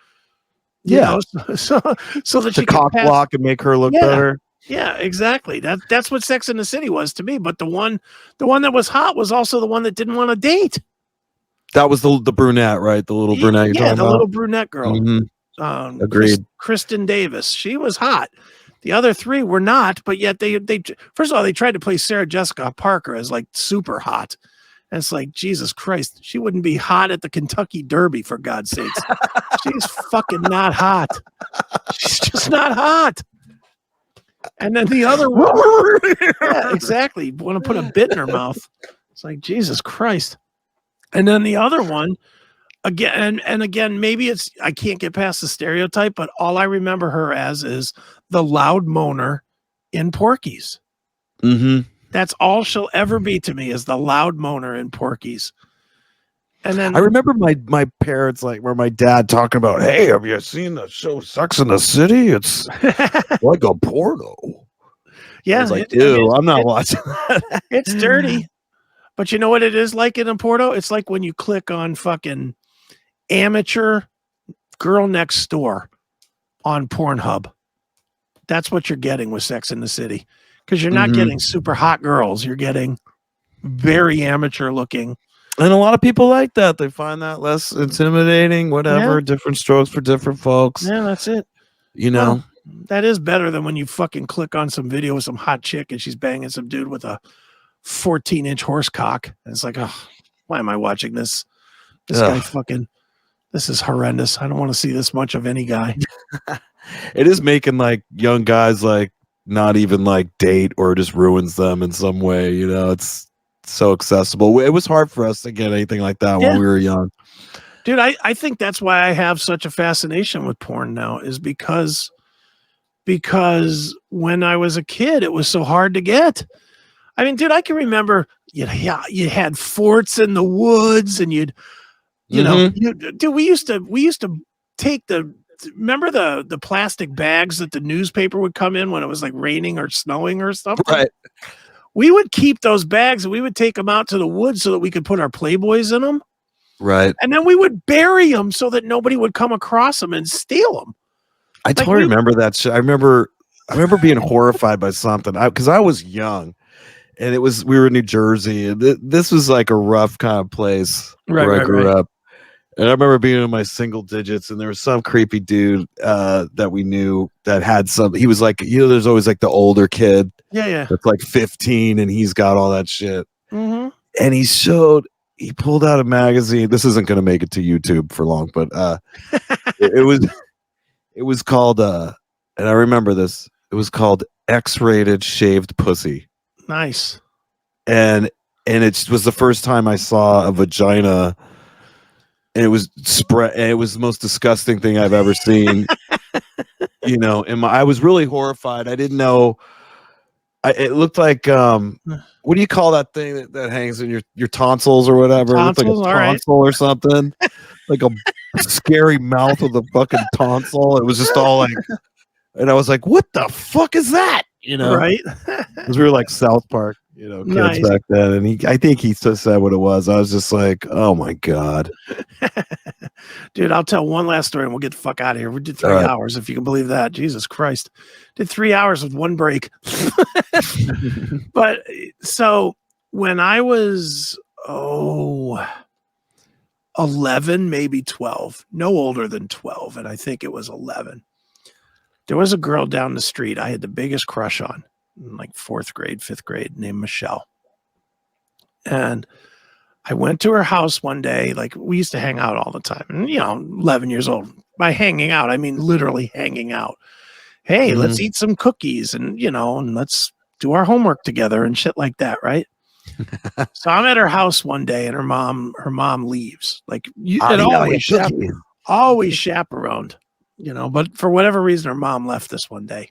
Yeah. You know, so that she cock block and make her look better. Yeah, exactly. That's what Sex in the City was to me. But the one that was hot was also the one that didn't want to date. That was the brunette, right? The little brunette. Yeah, the little brunette girl. Mm-hmm. Agreed. Kristen Davis. She was hot. The other 3 were not, but yet they first of all, they tried to play Sarah Jessica Parker as like super hot. And it's like, Jesus Christ, she wouldn't be hot at the Kentucky Derby, for God's sakes. She's fucking not hot. She's just not hot. And then the other one, yeah, exactly. Want to put a bit in her mouth. It's like, Jesus Christ. And then the other one, again, and again, maybe it's, I can't get past the stereotype, but all I remember her as is the loud moaner in Porky's. Mm-hmm. That's all she'll ever be to me, is the loud moaner in Porky's. And then I remember my parents, like, or my dad talking about, hey, have you seen the show Sex in the City? It's like a porno. Yeah, I was like, ew, I'm not watching that. It's dirty. But you know what it is like in Porto? It's like when you click on fucking amateur girl next door on Pornhub. That's what you're getting with Sex in the City. Because you're not getting super hot girls. You're getting very amateur looking. And a lot of people like that. They find that less intimidating, whatever. Yeah. Different strokes for different folks. Yeah, that's it. You know? Well, that is better than when you fucking click on some video with some hot chick and she's banging some dude with a 14-inch horse cock. And it's like, oh, why am I watching this? This guy fucking, this is horrendous. I don't want to see this much of any guy. It is making like young guys like not even like date, or just ruins them in some way. You know, it's so accessible. It was hard for us to get anything like that when we were young. Dude, I think that's why I have such a fascination with porn now, is because when I was a kid, it was so hard to get. I mean, dude, I can remember you had forts in the woods, and you know, dude, we used to take remember the plastic bags that the newspaper would come in when it was like raining or snowing or something? Right. We would keep those bags and we would take them out to the woods so that we could put our Playboys in them. Right. And then we would bury them so that nobody would come across them and steal them. I totally remember that shit. I remember being horrified by something, because I was young, and we were in New Jersey, and this was like a rough kind of place where I grew up. And I remember being in my single digits, and there was some creepy dude that we knew that had some. He was like, you know, there's always like the older kid, that's like 15, and he's got all that shit. Mm-hmm. And he pulled out a magazine. This isn't going to make it to YouTube for long, but it was called, and I remember this. It was called X-Rated Shaved Pussy. Nice. And it was the first time I saw a vagina. And it was spread. And it was the most disgusting thing I've ever seen. You know, and I was really horrified. I didn't know. It looked like what do you call that thing that hangs in your tonsils or whatever? Tonsils, it looked like a tonsil or something, like a scary mouth with a fucking tonsil. It was just all like, and I was like, "What the fuck is that?" You know, right? Because we were like South Park, you know, kids back then, and I think he just said what it was. I was just like, "Oh my god." Dude, I'll tell one last story and we'll get the fuck out of here. We did 3 hours, if you can believe that. Jesus Christ. Did 3 hours with one break. But so when I was 11, maybe 12, no older than 12, and I think it was 11, there was a girl down the street I had the biggest crush on in like 4th grade, 5th grade, named Michelle. And I went to her house one day. Like, we used to hang out all the time. And, you know, 11 years old. By hanging out, I mean literally hanging out. Hey, let's eat some cookies and, you know, and let's do our homework together and shit like that, right? So I'm at her house one day, and her mom leaves. Like, always chaperoned, you know, but for whatever reason, her mom left this one day.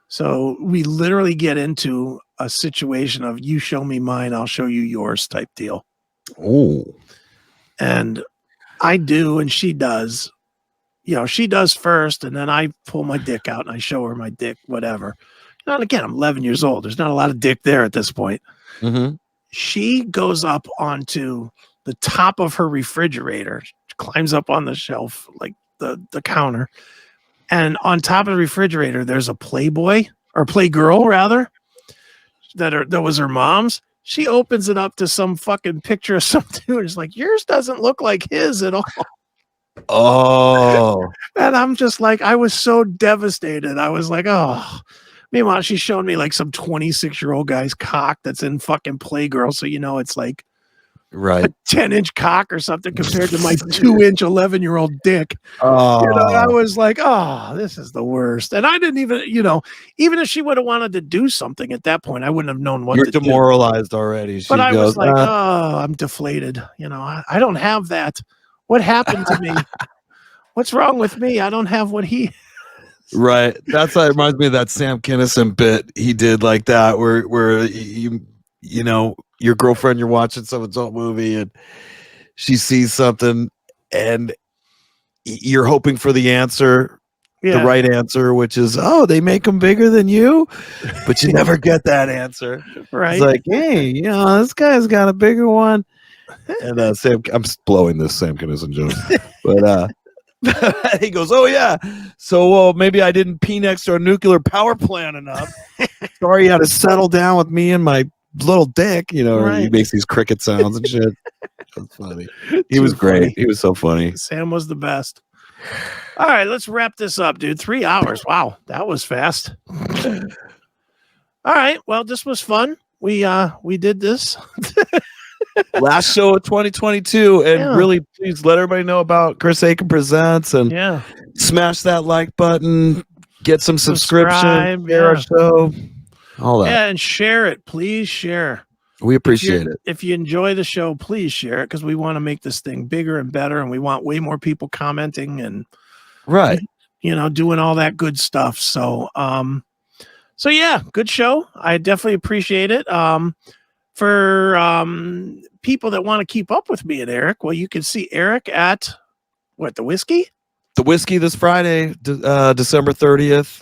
So we literally get into a situation of you show me mine, I'll show you yours type deal. Oh. And I do, and she does. You know, she does first, and then I pull my dick out and I show her my dick, whatever. You know, and again, I'm 11 years old. There's not a lot of dick there at this point. Mm-hmm. She goes up onto the top of her refrigerator, climbs up on the shelf, like the counter. And on top of the refrigerator, there's a Playboy, or Playgirl rather, that was her mom's. She opens it up to some fucking picture of some dude. It's like, yours doesn't look like his at all. Oh. And I'm just like, I was so devastated. I was like, oh. Meanwhile, she's showing me like some 26-year-old guy's cock that's in fucking Playgirl. So, you know, it's like Right. 10-inch cock or something compared to my 2-inch 11-year-old dick. Oh, I was like, oh, this is the worst. And I didn't even, even if she would have wanted to do something at that point, I wouldn't have known what to demoralized already. But I was like, oh, I'm deflated. I don't have that. What happened to me? What's wrong with me? I don't have what he. Right. That's what reminds me of that Sam Kinison bit he did like that, where your girlfriend, you're watching some adult movie and she sees something and you're hoping for the answer, the right answer, which is, oh, they make them bigger than you, but you never get that answer. Right. It's like, hey, this guy's got a bigger one. And Sam, I'm blowing this Sam Kinison joke, but he goes, oh yeah, so maybe I didn't pee next to a nuclear power plant enough. Sorry, you had to settle down with me and my little dick. He makes these cricket sounds and shit. That's funny. He was great. Funny. He was so funny. Sam was the best. All right, let's wrap this up, dude. 3 hours. Wow, that was fast. All right, well, this was fun. We did this. Last show of 2022, and really please let everybody know about Chris Akin Presents, and smash that like button, get some subscription, share our show, all that. Yeah, and share it. Please share. We appreciate it. If you enjoy the show, please share it, because we want to make this thing bigger and better, and we want way more people commenting and doing all that good stuff. So yeah, good show. I definitely appreciate it. For people that want to keep up with me and Eric, well, you can see Eric at the Whiskey? The Whiskey this Friday, December 30th.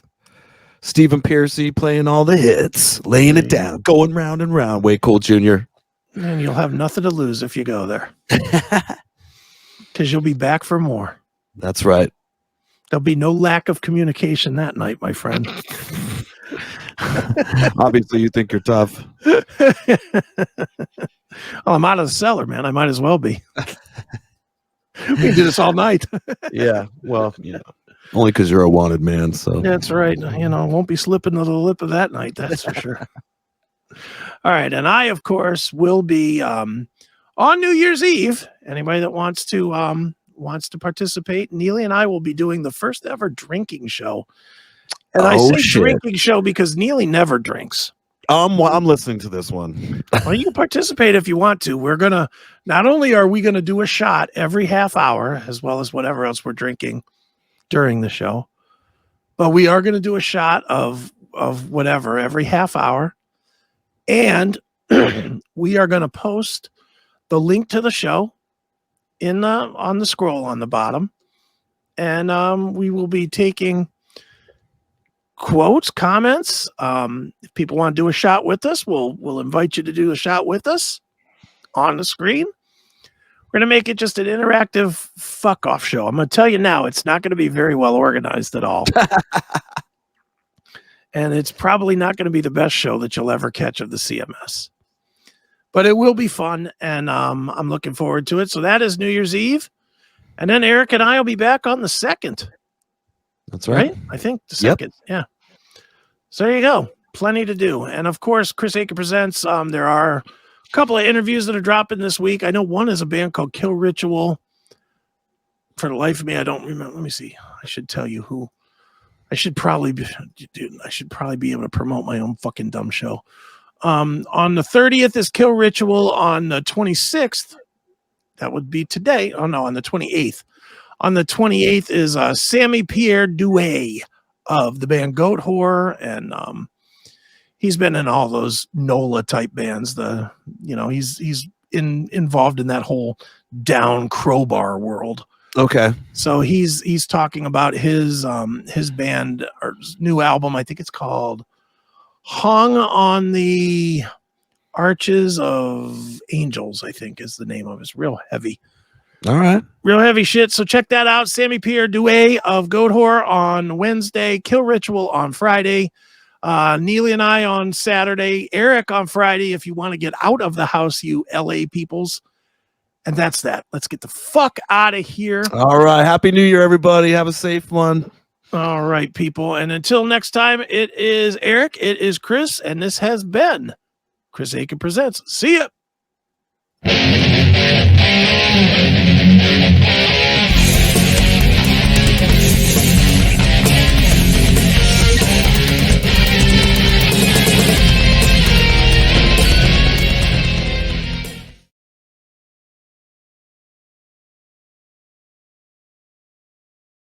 Stephen Piercy playing all the hits, laying it down, going round and round. Way Cool Jr. And you'll have nothing to lose if you go there, because you'll be back for more. That's right. There'll be no lack of communication that night, my friend. Obviously, you think you're tough. Well, I'm out of the cellar, man. I might as well be. We can do this all night. Yeah. Well, only because you're a wanted man. So that's right. Won't be slipping to the lip of that night. That's for sure. All right. And I, of course, will be on New Year's Eve. Anybody that wants to participate, Neely and I will be doing the first ever drinking show. And I say drinking show because Neely never drinks. I'm listening to this one. Well, you can participate if you want to. Not only are we going to do a shot every half hour, as well as whatever else we're drinking during the show, but we are going to do a shot of whatever every half hour. And we are going to post the link to the show on the scroll on the bottom. And we will be taking quotes, comments. If people want to do a shot with us, we'll invite you to do a shot with us on the screen. We're going to make it just an interactive fuck off show. I'm going to tell you now, it's not going to be very well organized at all. And it's probably not going to be the best show that you'll ever catch of the CMS. But it will be fun, and I'm looking forward to it. So that is New Year's Eve. And then Eric and I will be back on the 2nd. That's right. I think the 2nd. Yeah. So there you go. Plenty to do. And of course, Chris Akin Presents. There are a couple of interviews that are dropping this week. I know one is a band called Kill Ritual. For the life of me, I don't remember. Let me see. I should tell you who. I should probably be able to promote my own fucking dumb show. On the 30th is Kill Ritual. On the 26th, that would be today. Oh no, on the 28th. On the 28th is Sammy Pierre Douay of the band Goat Horror, and he's been in all those NOLA type bands. He's involved in that whole down crowbar world. Okay. So he's talking about his band or his new album. I think it's called Hung on the Arches of Angels, I think is the name of it. It's real heavy. All right. Real heavy shit. So check that out. Sammy Pierre Douay of Goat Horror on Wednesday. Kill Ritual on Friday. Neely and I on Saturday. Eric on Friday if you want to get out of the house, you LA peoples. And that's that. Let's get the fuck out of here. All right. Happy New Year, everybody. Have a safe one. All right, people. And until next time, it is Eric. It is Chris. And this has been Chris Akin Presents. See ya.